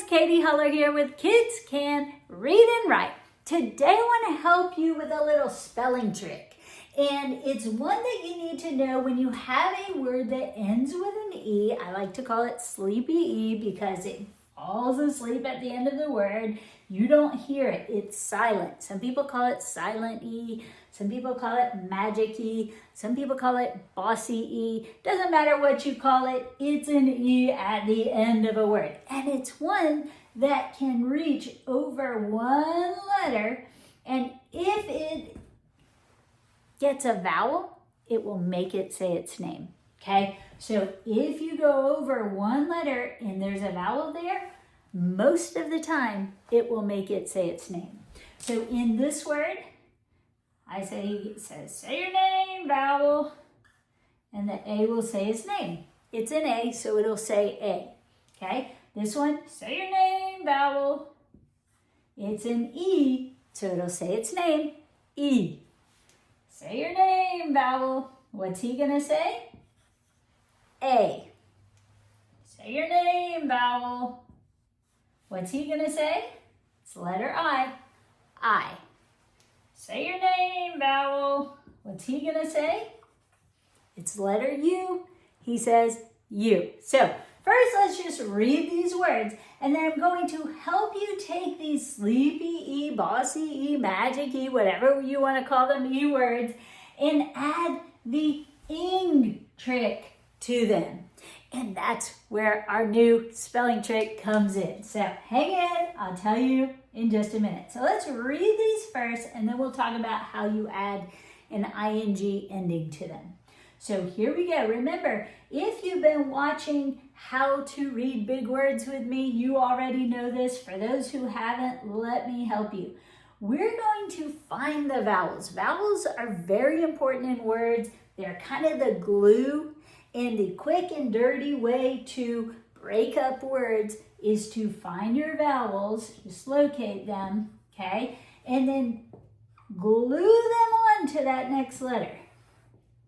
Katie Huller here with Kids Can Read and Write. Today I want to help you with a little spelling trick. And it's one that you need to know when you have a word that ends with an E. I like to call it sleepy E because it falls asleep at the end of the word. You don't hear it. It's silent. Some people call it silent E. Some people call it magic E. Some people call it bossy E. Doesn't matter what you call it. It's an E at the end of a word. And it's one that can reach over one letter. And if it gets a vowel, it will make it say its name. Okay? So if you go over one letter and there's a vowel there, most of the time it will make it say its name. So in this word, it says, say your name, vowel, and the A will say its name. It's an A, so it'll say A. Okay? This one, say your name, vowel. It's an E, so it'll say its name, E. Say your name, vowel. What's he gonna say? A. Say your name, vowel. What's he gonna say? It's letter I. I. Say your name, vowel. What's he gonna say? It's letter U. He says U. So first, let's just read these words, and then I'm going to help you take these sleepy E, bossy E, magic E, whatever you want to call them, E words, and add the ing trick to them. And that's where our new spelling trick comes in. So hang in, I'll tell you in just a minute. So let's read these first, and then we'll talk about how you add an ing ending to them. So here we go. Remember, if you've been watching how to read big words with me, you already know this. For those who haven't, let me help you. We're going to find the vowels. Vowels are very important in words. They're kind of the glue. And the quick and dirty way to break up words is to find your vowels, just locate them, okay? And then glue them on to that next letter.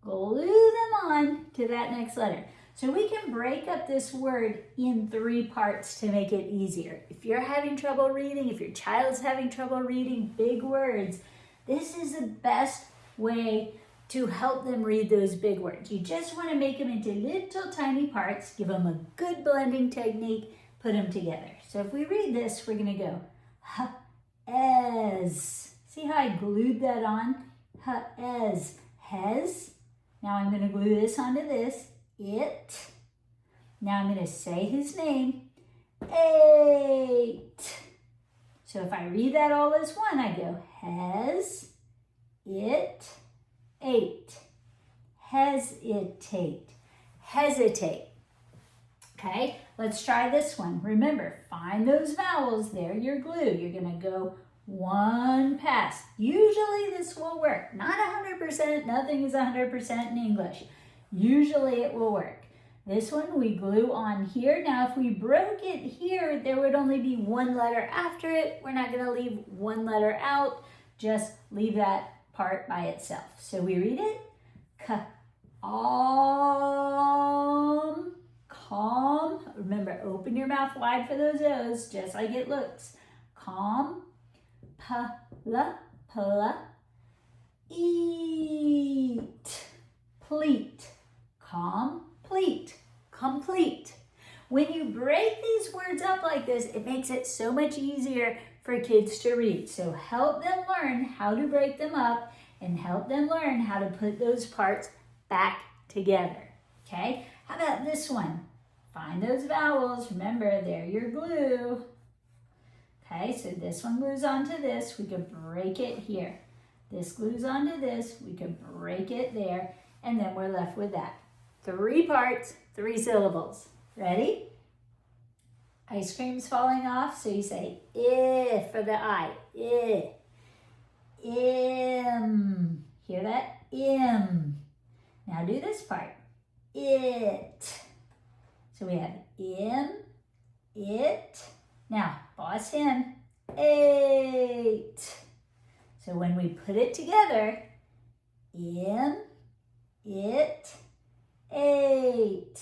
Glue them on to that next letter. So we can break up this word in 3 parts to make it easier. If you're having trouble reading, if your child's having trouble reading big words, this is the best way to help them read those big words. You just want to make them into little tiny parts, give them a good blending technique, put them together. So if we read this, we're going to go ha-ez. See how I glued that on? Ha-ez. Hez. Now I'm going to glue this onto this. It. Now I'm going to say his name. Ate. So if I read that all as one, I go hez, it, ate. Hesitate. Hesitate. Okay, let's try this one. Remember, find those vowels. They're your glue. You're going to go one pass. Usually this will work. Not 100%. Nothing is 100% in English. Usually it will work. This one we glue on here. Now if we broke it here, there would only be one letter after it. We're not going to leave one letter out. Just leave that part by itself. So we read it. Calm. Remember, open your mouth wide for those O's, just like it looks. Calm. Eat. Pleat. Complete. Complete. When you break these words up like this, it makes it so much easier for kids to read. So help them learn how to break them up and help them learn how to put those parts back together. Okay? How about this one? Find those vowels. Remember, they're your glue. Okay, so this one glues onto this. We could break it here. This glues onto this. We could break it there. And then we're left with that. 3 parts, 3 syllables. Ready? Ice cream's falling off, so you say I for the I. I. Im. Hear that? Im. Now do this part. It. So we have im, it. Now, boss him. Ate. So when we put it together, im, it, ate.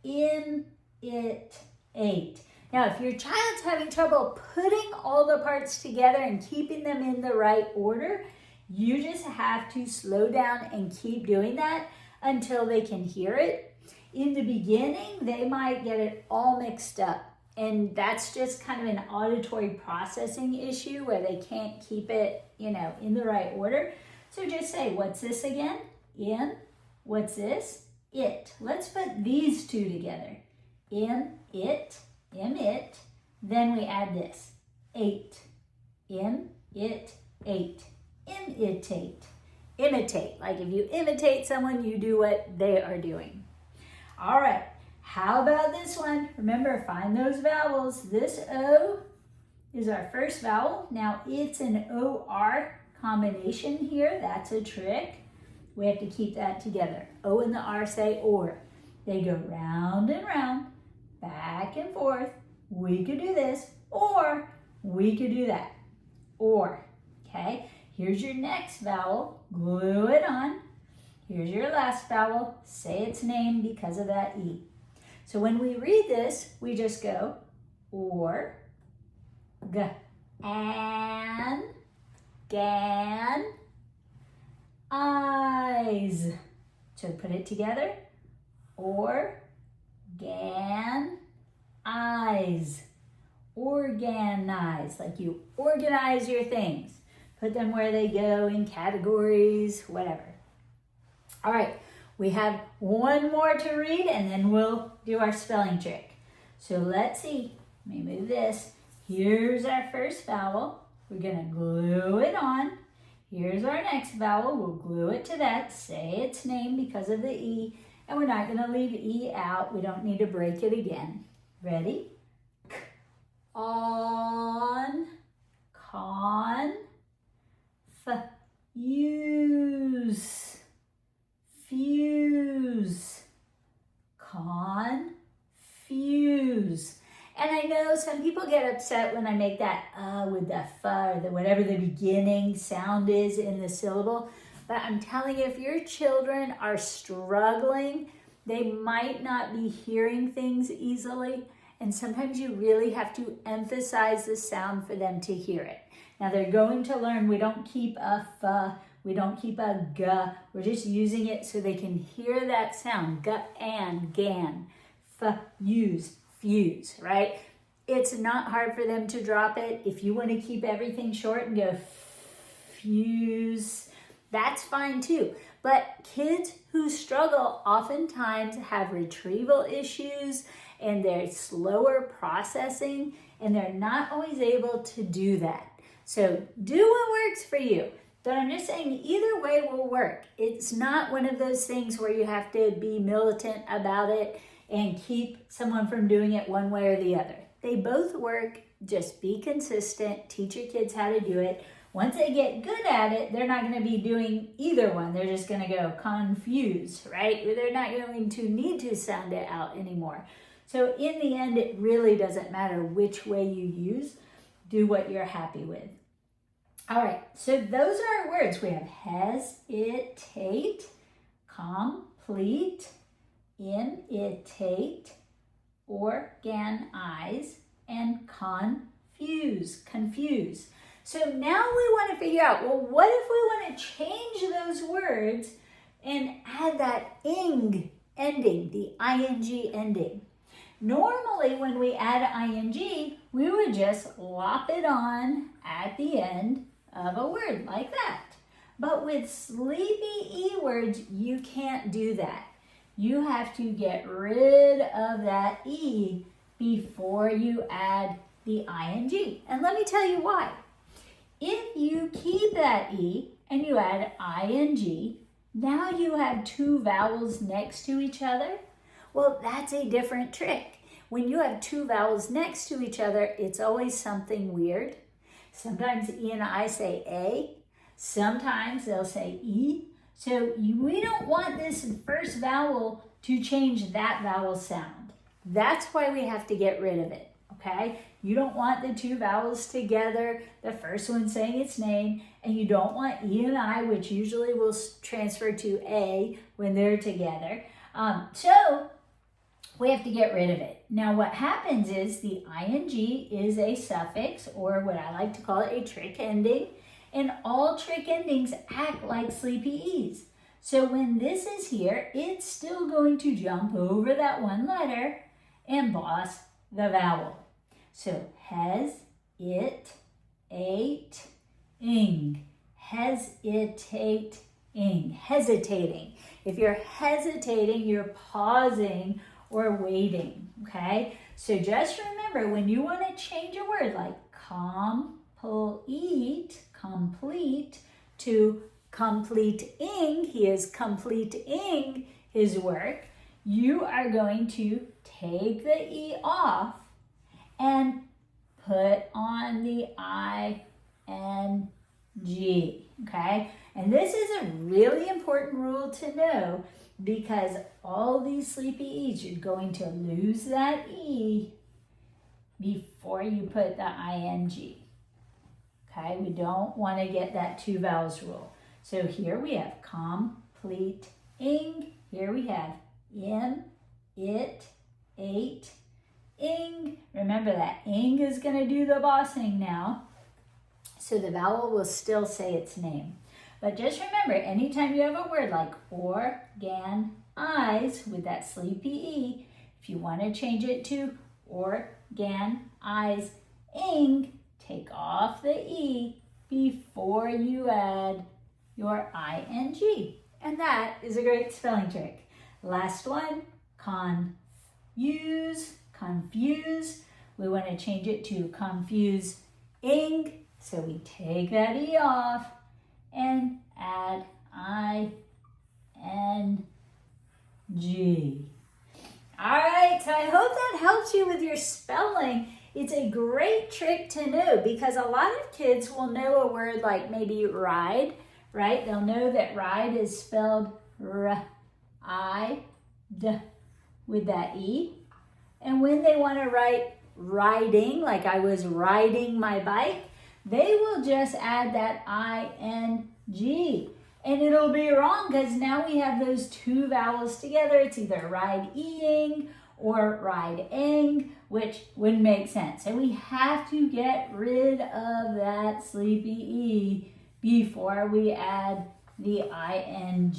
In, it, ate. Now, if your child's having trouble putting all the parts together and keeping them in the right order, you just have to slow down and keep doing that until they can hear it. In the beginning, they might get it all mixed up. And that's just kind of an auditory processing issue where they can't keep it, in the right order. So just say, what's this again? In. What's this? It. Let's put these two together. In, it, then we add this, ate, in, it, ate, imitate. Imitate, like if you imitate someone, you do what they are doing. All right, how about this one? Remember, find those vowels. This O is our first vowel. Now it's an O-R combination here. That's a trick. We have to keep that together. O and the R say or. They go round and round, back and forth. We could do this, or we could do that. Or, okay? Here's your next vowel, glue it on. Here's your last vowel, say its name because of that E. So when we read this, we just go, or, g, an, gan, eyes. So put it together, or, gan, eyes. Organize, like you organize your things. Put them where they go in categories, whatever. All right, we have one more to read and then we'll do our spelling trick. So let's see, let me move this. Here's our first vowel. We're gonna glue it on. Here's our next vowel. We'll glue it to that, say its name because of the E, and we're not gonna leave E out. We don't need to break it again. Ready? K, on, con, f, use, fuse, confuse. And I know some people get upset when I make that with the f or the whatever the beginning sound is in the syllable. But I'm telling you, if your children are struggling, they might not be hearing things easily. And sometimes you really have to emphasize the sound for them to hear it. Now they're going to learn we don't keep a f, we don't keep a g. We're just using it so they can hear that sound. G, and, gan, f, use, fuse, right? It's not hard for them to drop it. If you want to keep everything short and go fuse, that's fine too. But kids who struggle oftentimes have retrieval issues and they're slower processing and they're not always able to do that. So do what works for you. But I'm just saying either way will work. It's not one of those things where you have to be militant about it and keep someone from doing it one way or the other. They both work. Just be consistent. Teach your kids how to do it. Once they get good at it, they're not going to be doing either one. They're just going to go confuse, right? They're not going to need to sound it out anymore. So in the end, it really doesn't matter which way you use. Do what you're happy with. All right, so those are our words. We have hesitate, complete, imitate, organize, and confuse. So now we want to figure out, well, what if we want to change those words and add that ing ending, the ing ending? Normally, when we add ing, we would just lop it on at the end of a word like that. But with sleepy E words, you can't do that. You have to get rid of that E before you add the ing. And let me tell you why. If you keep that E and you add ing, now you have two vowels next to each other. Well, that's a different trick. When you have two vowels next to each other, it's always something weird. Sometimes E and I say A. Sometimes they'll say E. So we don't want this first vowel to change that vowel sound. That's why we have to get rid of it, okay? You don't want the two vowels together, the first one saying its name, and you don't want E and I, which usually will transfer to A when they're together. So we have to get rid of it. Now what happens is the ing is a suffix, or what I like to call it, a trick ending, and all trick endings act like sleepy E's. So when this is here, it's still going to jump over that one letter and boss the vowel. So hes, it, ate, ing. Hesitate, ing. Hesitating. If you're hesitating, you're pausing or waiting, okay? So just remember, when you want to change a word like complete to completing, he is completing his work, you are going to take the E off and put on the ing, okay? And this is a really important rule to know, because all these sleepy E's, you're going to lose that E before you put the ing. Okay, we don't want to get that two vowels rule. So here we have completing. Here we have im, it, ate, ing. Remember that ing is going to do the bossing now. So the vowel will still say its name. But just remember, anytime you have a word like organize with that sleepy E, if you want to change it to organize-ing, take off the E before you add your ing. And that is a great spelling trick. Last one, confuse. We want to change it to confuse-ing. So we take that E off and add ing. All right, so I hope that helps you with your spelling. It's a great trick to know, because a lot of kids will know a word like maybe ride, right? They'll know that ride is spelled R-I-D with that E. And when they want to write riding, like I was riding my bike, they will just add that ing. And it'll be wrong, because now we have those two vowels together. It's either ride-ing or ride-ing, which wouldn't make sense. So we have to get rid of that sleepy E before we add the ing,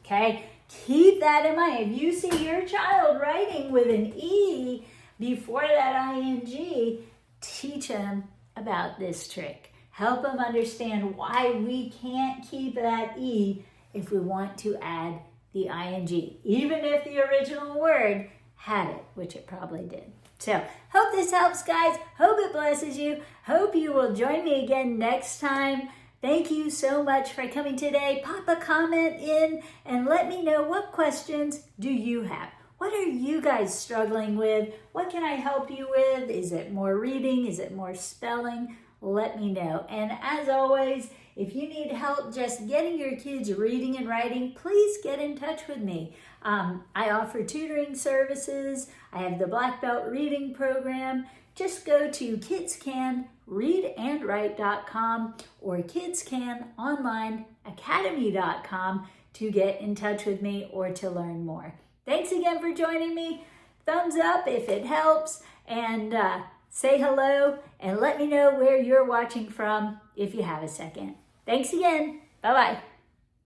okay? Keep that in mind. If you see your child writing with an E before that ing, teach them about this trick. Help them understand why we can't keep that E if we want to add the ing, even if the original word had it, which it probably did. So, hope this helps, guys. Hope it blesses you. Hope you will join me again next time. Thank you so much for coming today. Pop a comment in and let me know, what questions do you have? What are you guys struggling with? What can I help you with? Is it more reading? Is it more spelling? Let me know. And as always, if you need help just getting your kids reading and writing, please get in touch with me. I offer tutoring services. I have the Black Belt Reading Program. Just go to kidscanreadandwrite.com or kidscanonlineacademy.com to get in touch with me or to learn more. Thanks again for joining me. Thumbs up if it helps, and say hello and let me know where you're watching from if you have a second. Thanks again. Bye-bye.